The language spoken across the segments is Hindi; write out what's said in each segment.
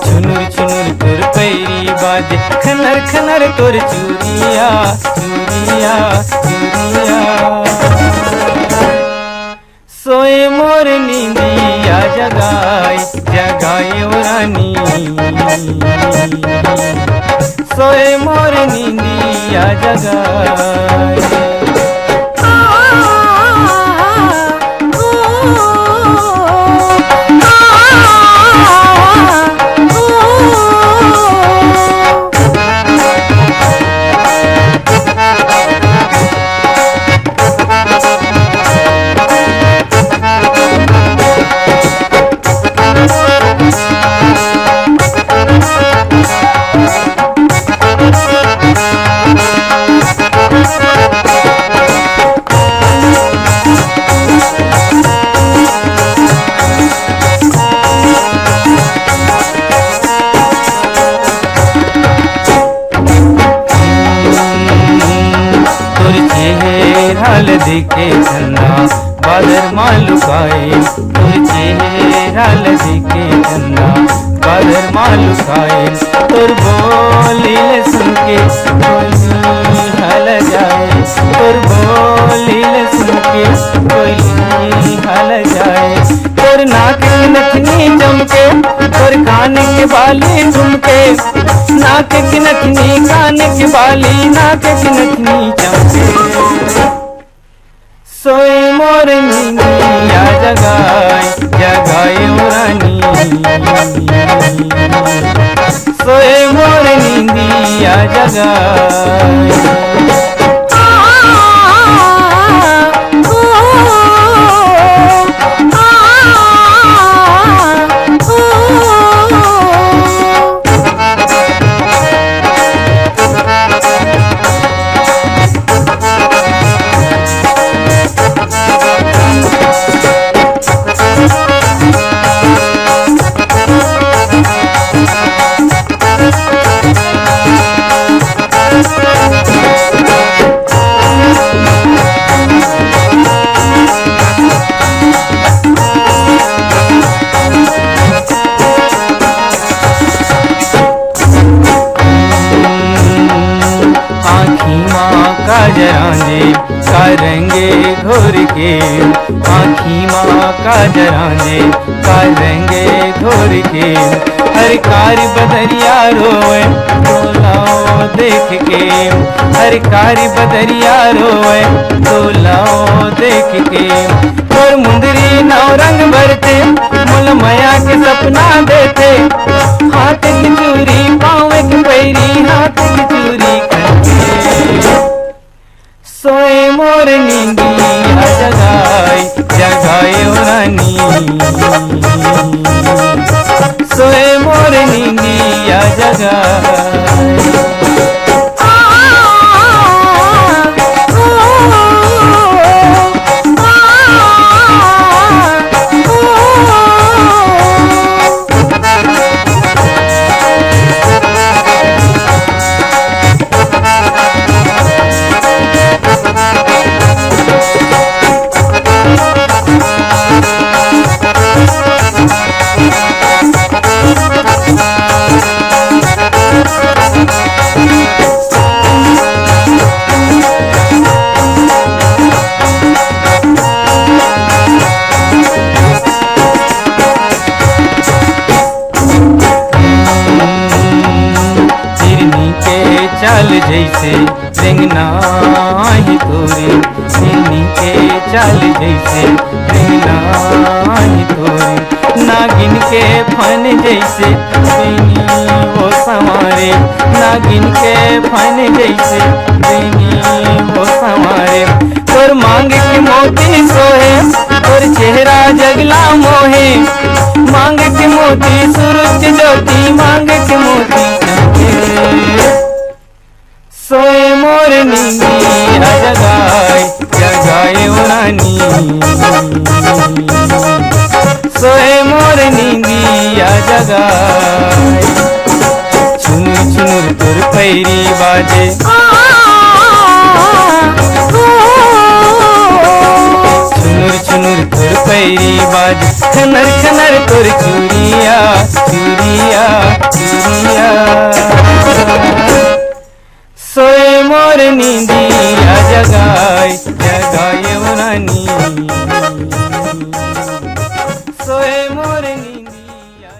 छुनुर छुनुर तोर पैरी बाजे खनर खनर तोर चूड़िया चूड़िया चूड़िया। सोए मोर नींदिया जगाए जगाए ओ रानी, सोए मोर नींदिया जगाए। चेहरा दिखे चंदा बादर मालुकाए, तोर चेहरा दिखे चंदा बादर मालुकाए। तोर बोली सुन के कोयली हल जाए, तोर बोली सुन के कोयली हल जाए। तोर नाक की नथनी चमके तोर कान के बाली झुमके, नाक की नथनी कान के बाली नाक की नथनी चमके। सोए मोर नींदिया जगाए जगाए ओ रानी, सोए मोर नींदिया जगाए। काजरांजे कारेंगे घोर के, आँखी माँ काजरांजे कारेंगे घोर के। हर कार बदरिया रोए तोलाओ देख के, हर कार बदरिया रोए तोलाओ देख के। और मुंदरी नाव रंग भरते मुल मया के सपना देते, हाथ की चूरी पाँव की पैरी हाथ की चूरी करके। सोए मोर नींदिया जगाए जगाए ओ रानी, सोए मोर नींदिया जगाए। चाल जैसे रेंगना ही तोरे, हिरनी के चाल जैसे रेंगना ही तोरे। नागिन के फन जैसे बेनी वो संवारे, नागिन के फन जैसे बेनी वो संवारे। तोर मांग के मोती सोहे तोर चेहरा जगला मोहे, मांग के मोती सूरज ज्योति मांग के मोती चमके। सोए मोर नींदिया जगाए जगाए ओ रानी, सोए मोर नींदिया जगाए। छुनुर छुनुर तोर पैरी बाजे, छुनुर छुनुर तोर पैरी बाज खनर खनर तोर चूड़िया चूड़िया चूड़िया। सोए मोर नींदिया जगाए जगाए रानी, सोए मोर नींदिया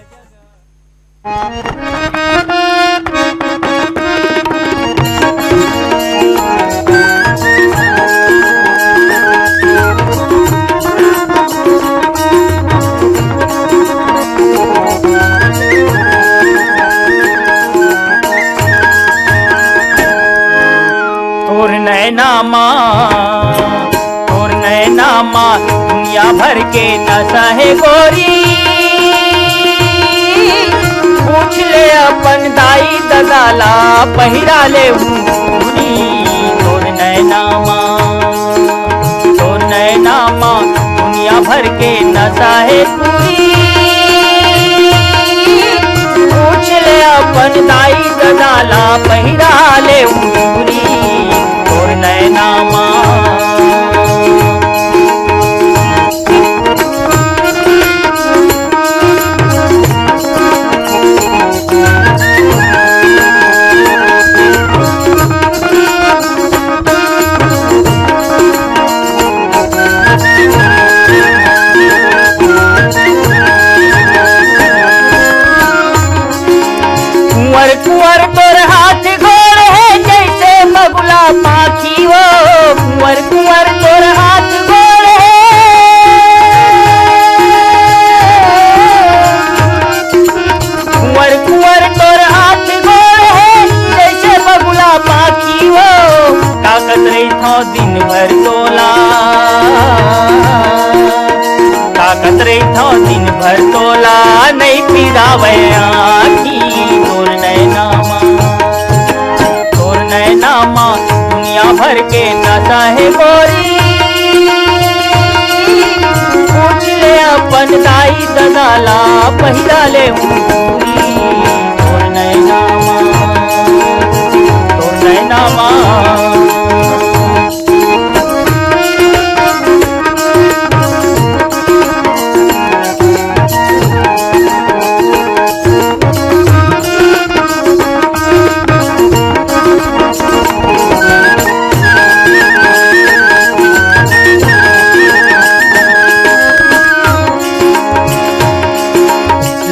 तोर नैना माँ दुनिया भर के नशा है गोरी। पूछ ले अपन दाई ददाला पहिरा ले ऊरी। तोर नैना माँ दुनिया भर के नशा है पूरी। पूछ ले अपन दाई ददाला पहिरा ले ऊरी। तोर नैना माँ कुंवर तोर हाथ घोड़ है जैसे बगुला पाखी हो। कुंवर तोर हाथ घोड़ है। कुंवर तोर हाथ घोड़ है जैसे बगुला पाखी हो। ताकत रही था दिन भर तोला, ताकत रही था दिन भर तोला नहीं फिरावे आखी। तोर नैना माँ दुनिया भर के नशा है गोरी। पूछ ले अपन दाई ददाला पहिरा ले ऊरी। तोर नैना माँ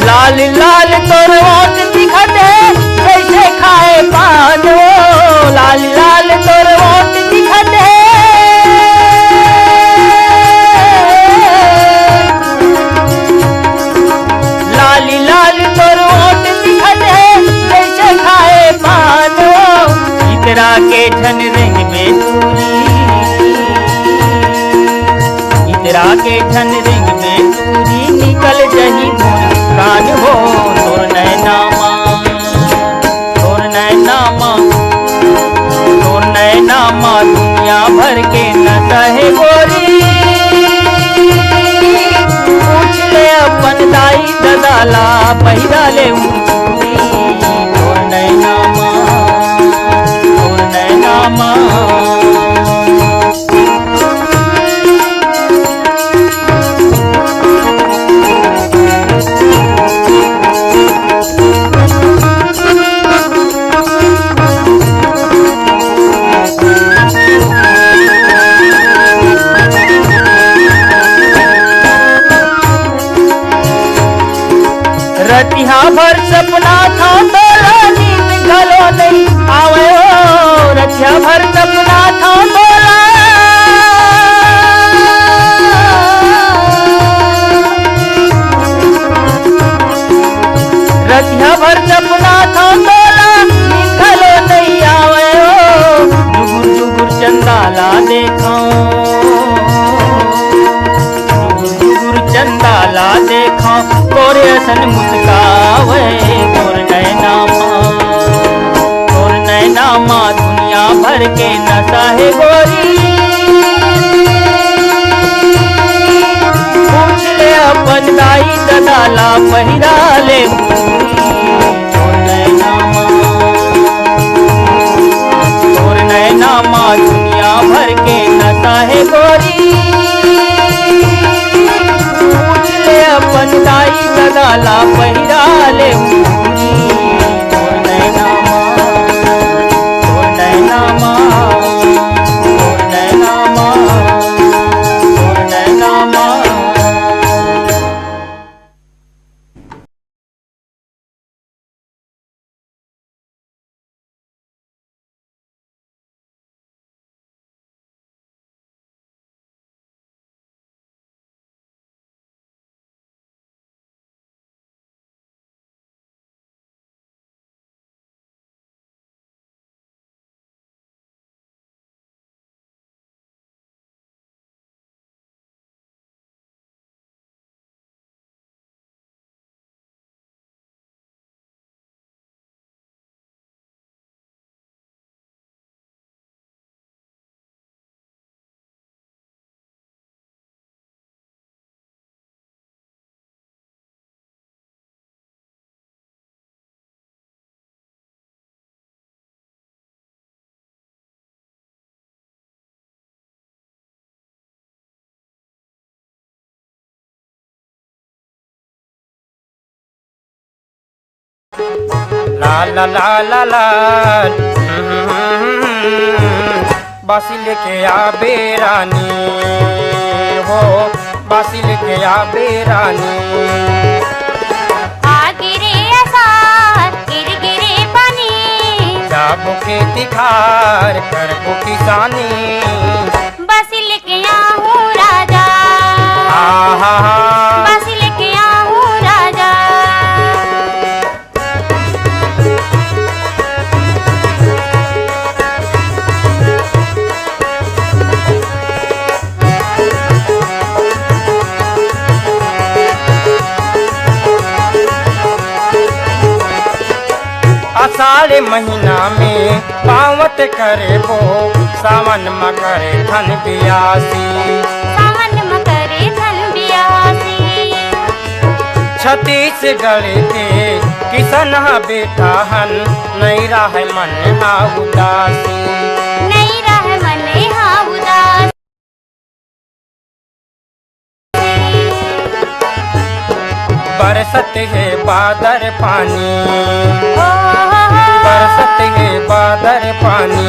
लाल लाल तोर ओठ दिखत है जैसे खाए पान हो। लाल लाल तोर ओठ दिखत है। लाली लाल तोर ओठ दिखत है जैसे खाए पान हो। इतरा के झन रिंग में चूरी, इतरा के झन रिंग में चूरी निकल जही कान हो। तोर नैना माँ, तोर नैना माँ, तोर नैना माँ दुनिया भर के नशा है गोरी। पूछ ले अपन दाई ददाला पहिरा ले ऊरी। तोर नैना माँ, तोर नैना माँ रतिहा भर सपना था तोरा नींद घलो नहीं आवे हो। रतिहा भर सपना था तोरा, रतिहा भर सपना था तोरा नींद घलो नहीं आवे हो। जुगुर जुगुर चंदाला देखो, जुगुर जुगुर चंदाला देखो तोरे असन मुस्कावे। तोर नैना माँ दुनिया भर के नशा है गोरी। पूछ ले अपन दाई ददाला पहिरा ले ऊरी। तोर नैना माँ दुनिया भर के नशा है गोरी। माला पहिराले मुरी तोर नैनामा तोर नैनामा तोर नैनामा तोर नैनामा। ला ला ला ला ला बासी लेके आबे रानी हो बासी लेके आबे रानी। आगे रे आसार गिर गिरे पानी जाबो के तिखार करबो किसानी बासी लेके आऊं राजा आहा बासी लेके आऊं राजा। आषाढ़ महीना में पावत करे वो सावन में करे धन बियासी सावन में करे धन बियासी छत्तीसगढ़ के किसन बेटा हन नहीं रहे मन हा उदासी नहीं रह मने हाँ उदास। बरसत है बादर पानी ओ बरसत है बादर पानी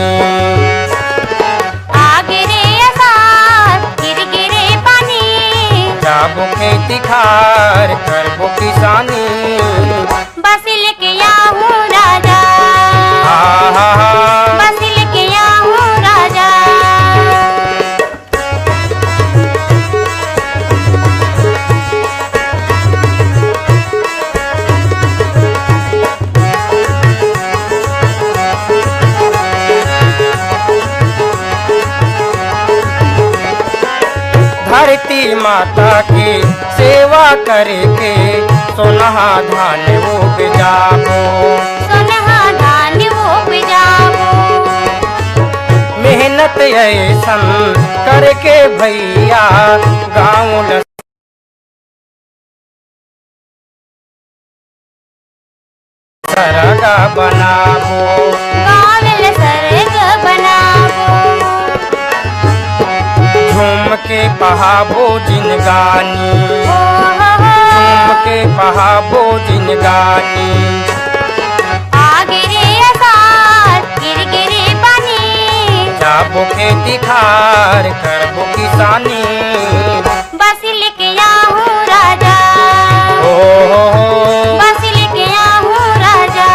आगे रे आसार गिर गिरे पानी जाबो के तिखार करबो किसानी बासी लेके आऊं राजा आहा बासी लेके आऊं राजा। धरती माता की सेवा करके सोनहा धान उग जाबो सोनहा धान वो पिजाबो मेहनत ऐसन करके भैया गाँव सरगा बनाबो गावल सरग बनाबो झूम के पहाबो जिनगानी ओ झूम के पहाबो जिनगानी आगे रे आसार गिर गिरे पानी जाबो खेती खार करबो किसानी बासी लेके आऊं राजा ओ बासी लेके आऊं राजा।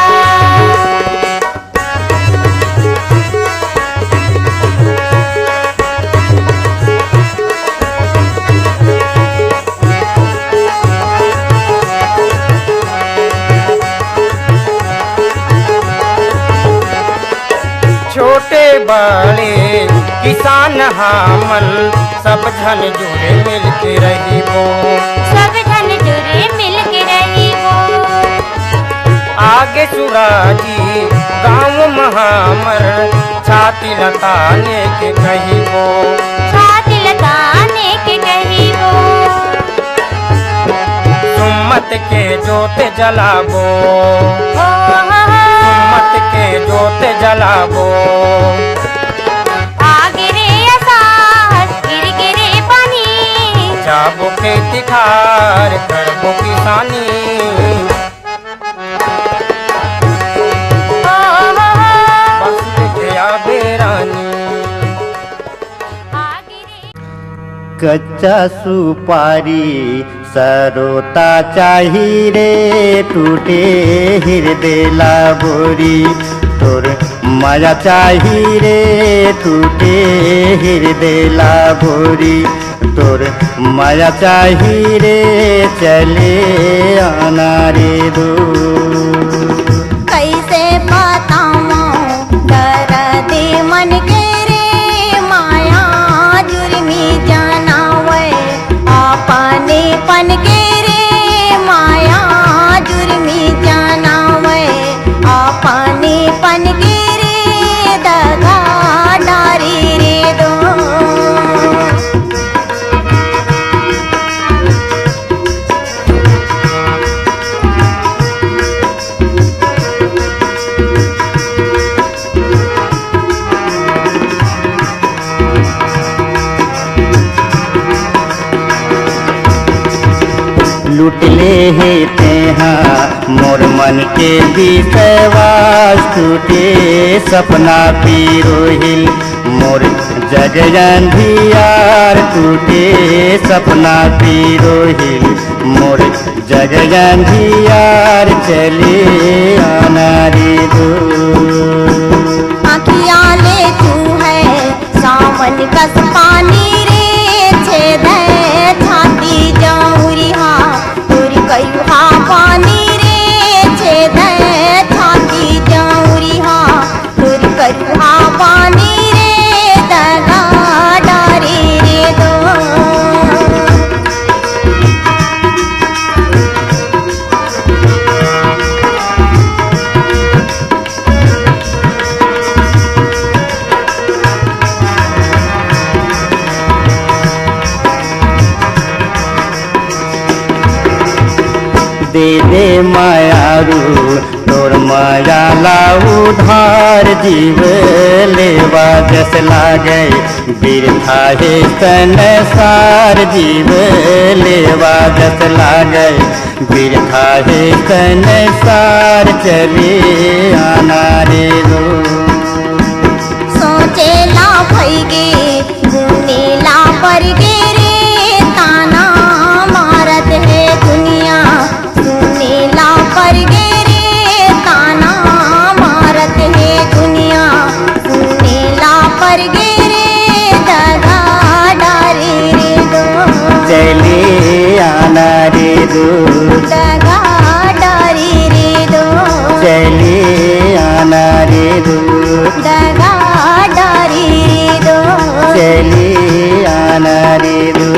छोटे बड़े किसान हमन सब झन जुड़े मिल के रहिबो सब जन जुड़े मिल के रहिबो आगे सुराजी गाँव महामर छाती लताने के कहिबो छाती लगाने के कहिबो सुम्मत के जोत जलाबो ओ सुम्मत के जोत जलाबो आगे रे आसार गिर गिरे पानी जाबो खेती खार करबो किसानी कच्चा सुपारी सरोता चाही रे टूटे हृदय ला बोरी तोर माया चाही रे टूटे हृदय ला बोरी तोर माया चाही रे चले आना रे दो कैसे बताऊं दर्द मन के रे माया जुर्मी जनावे अपने पन के रे माया जुर्मी जनावे अपने पन के रे दगा डारी रे दो लूट ले हे तेहा मोर मन के विश्वास टूटे सपना पिरोहिल मोर जग अंधियार टूटे सपना पिरोहिल मोर जग अंधियार चले आना रे दो आँखिया ले तू है सावन कस पानी रे छेद छाती जाऊरी हा तुरी कयुहा पानी रे छेद छाती जाऊरी हा तुरी कयुहा पानी रे दगा डारी रे दो दे दे मायारू तोर माया ला उधार जीव लेवा जस लागे बिरथा हे संसार जीव लेवा जस लागे बिरथा हे संसार चले आना रे दो सोचेला भैगे गुनेला पर गे रे ताना मारत है दुनिया सुनेला पर गे रे ताना मारत है दुनिया सुनेला पर गे रे दगा डारी रे दो चले आना रे दो दगा डारी रे दो चले आना रे दो दगा डारी रे दो चले आना रे दो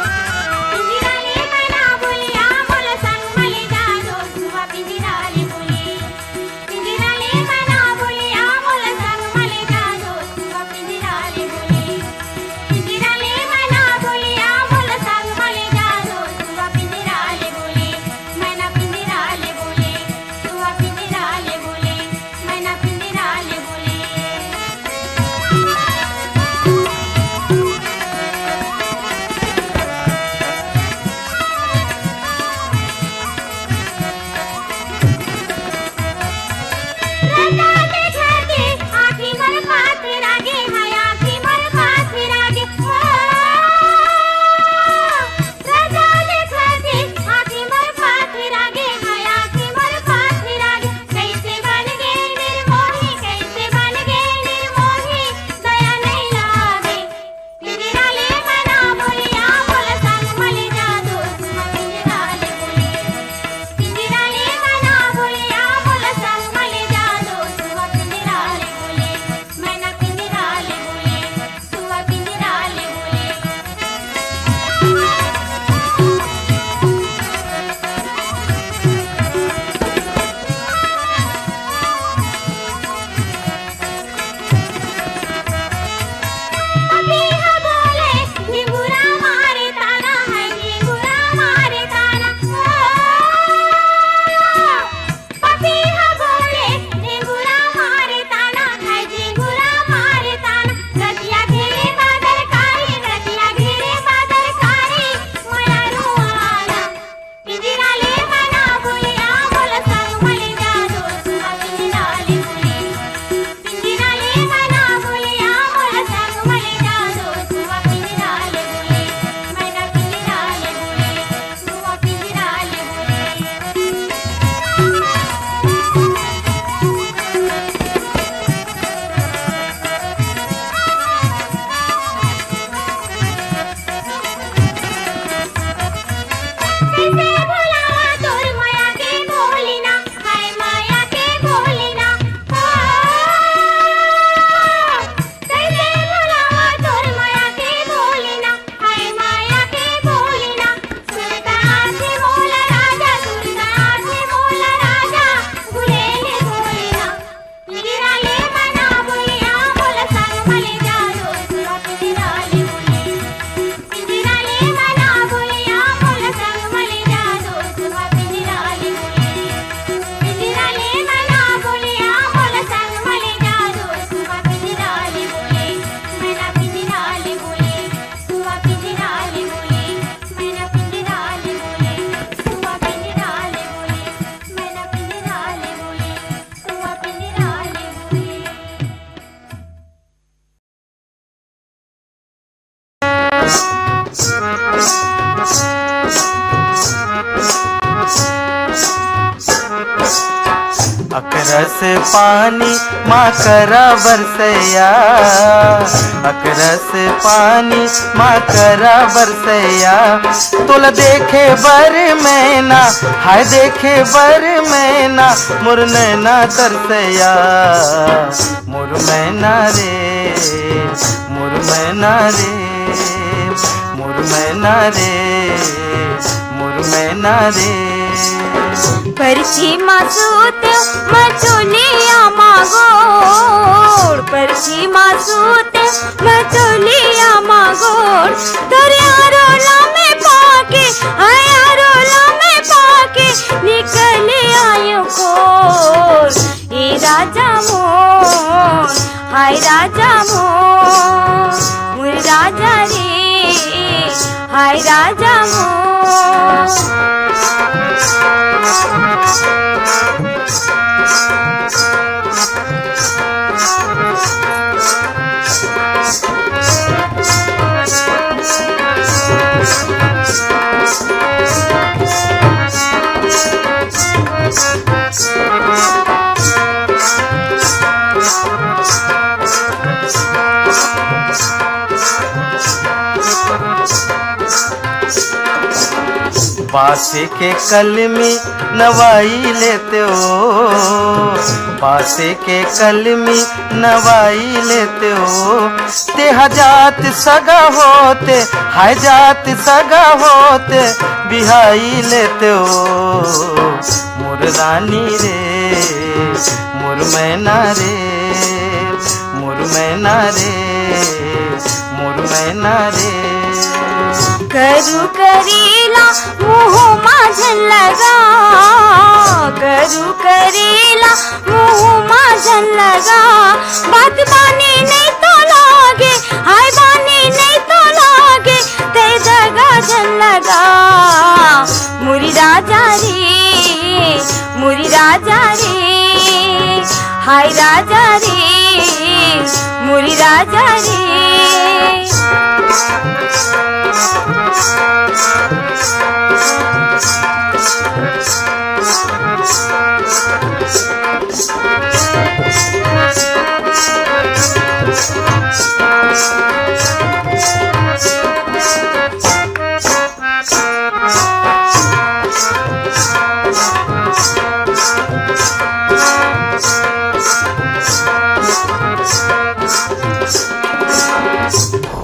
पिंजराले मना बोलिया मोला संग मले जानो सुवा पिंजराले बोली पिंजराले मना बोलिया मोला संग मले जानो सुवा पिंजराले बोली पिंजराले अकरस पानी माँ करा बरसैया, अकरस पानी माँ करा बरसैया। तोला देखे बर मैना, हाय देखे बर मैना, मोर नैना तरसैया। मोर मैना रे, मोर मैना रे, मोर मैना रे, मोर मैना रे। परछी मासूत मचोलिया मागोड़, परछी मासूत मचोलिया मागोड़। तोरे आरोला में पाके, हाय आरोला में पाके, निकल आयो खोर। ए राजा मोर, हाय राजा मोर, मोर राजा रे, हाय राजा मोर। बासे के कलमी नवाई लेते हो, बासे के कलमी नवाई लेते हो। तेहा जात सगा होते, हाय जात सगा होते, बिहाई लेते हो। मोर रानी रे, मोर मैना रे, मोर मैना रे, मोर मैना रे। करू करेला मुँह माझन लगा, करू करेला मुँह माझन लगा। बात बाने नहीं तो लागे, हाय बाने नहीं तो लागे, ते दगा जन लगा। मुरी राजा रे, मुरी राजा रे, हाय राजा रे, मुरी राजा रे।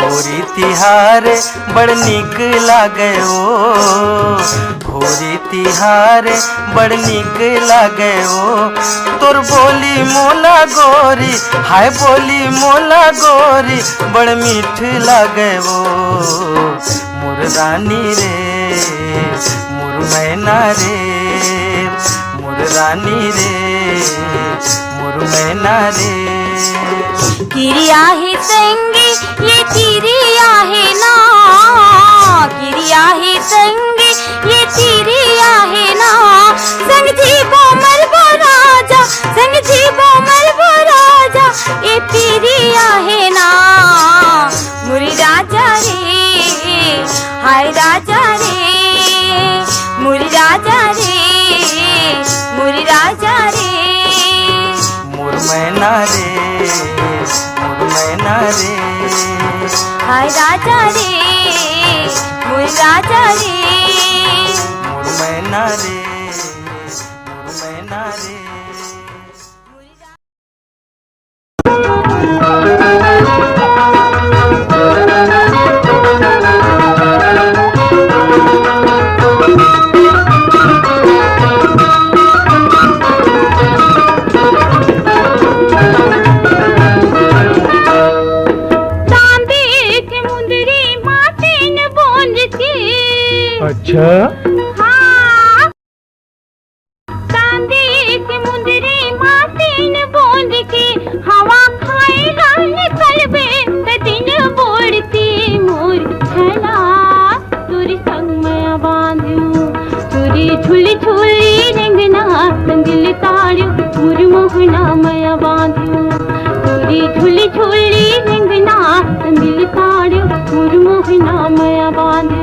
होरी तिहार बड़ निक लागे ओ, होरी तिहार बड़ निक लागे ओ। तोर बोली मोला गोरी, हाय बोली मोला गोरी, बड़ मीठ लागे ओ। मोर रानी रे, मोर मैना रे, मोर रानी रे, मोर मैना रे। किरिया है संगी ये तिरिया है ना, किरिया है संगी ये तिरिया है ना। संग जीवो मरबो राजा, संग जीवो मरबो राजा, ये तिरिया है ना। मुरी राजा रे, हाय राजा रे, मुरी राजा रे, मुरी राजा रे। मोर मैना रे, मोर मैना रे, हाय राजा रे, मुरी राजा रे। मोर मैना रे, मोर मैना रे। अच्छा हाँ, चांदी के मुंदरी मासीन बोल के हवा खाएगा निकलबे ते दिन बोलती मोर छला। तुरी संग मैं बांधू, तुरी झुली झुली रेंगना संदिल ताड़ू, मोर मोहना मैं बांधू। तुरी झुली झुली रेंगना संदिल ताड़ू, मोर मोहना मैं बांधू।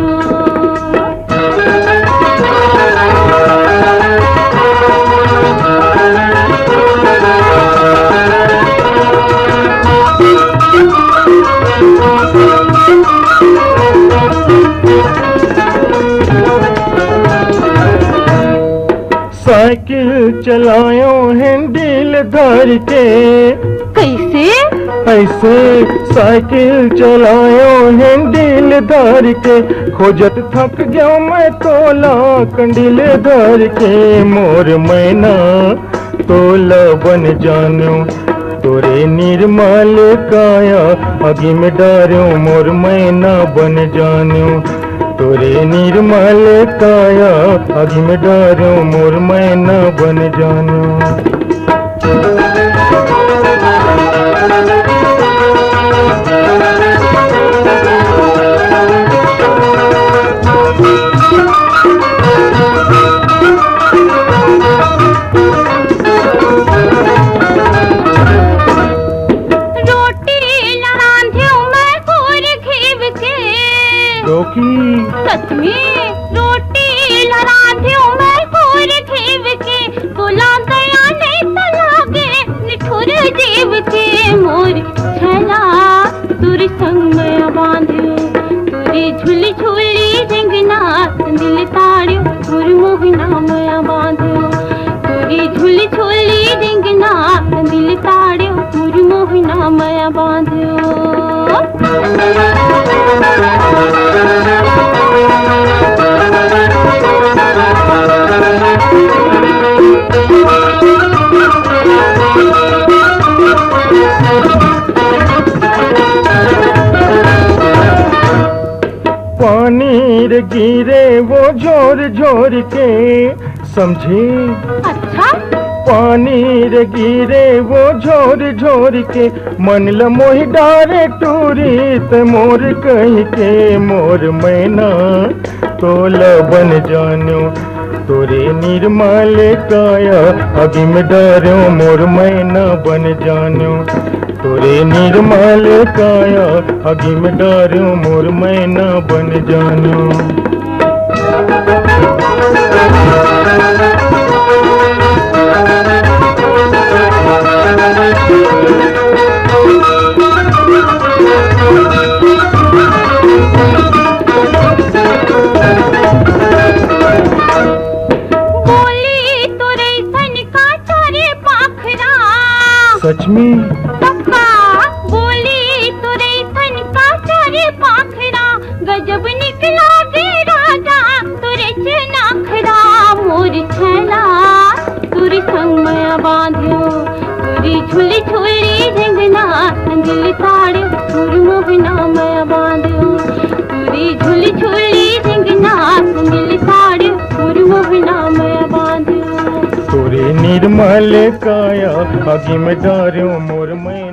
साइकिल चलायो हैंडल धर के। कैसे? ऐसे साइकिल चलायो हैंडल धर के, खोजत थक गया मैं तोला कंडिल धर के। मोर मैना तोला बन जान्यो तोरे निर्मल काया, अगी में डार्यो मोर मैना बन जान्यो तोरे निर्मल काया, अगी में डार्यो मोर मैना बन जान्यो। सच में रोटी लराध्यो मैं पूर खेव के, बोला गया नहीं तलागे निठुर जीव के। मोर छला तुर संग में बांध्यो, तुरी झुली झुली रिंगना दिल ताड़ियो तुर मोहिना में बांध्यो, तुरी झुली झुली रिंगना दिल ताड़ियो तुर मोहिना में बांध्यो। पानी रे गिरे वो झोर झोर के, समझे? अच्छा। पानी रे गिरे वो झोर झोर के, मन ल मोहि डारे टूरी ते मोर कह के। मोर मैना तोला बन जान्यो तोरे निर्मल काया, अगी में डार्यो मोर मैना बन जान्यो तोरे निर्मल काया, अगी में डार्यो मोर मैना बन जान्यो। सच में? पक्का बोली तुरे सन का चारे पाखड़ा, गजब निकला गे राजा तुरे चनाखड़ा। मोर छला तुरी संग में बांध्यो, तुरी झुली झुली रिंगना दिल ताड़ियो तुर मोहना में बांध्यो, तुरी झुली झुली रिंगना दिल ताड़ियो तुर मोहना में बांध्यो। तोरे निर्मल काया, अगी में डार्यो मोर मैना।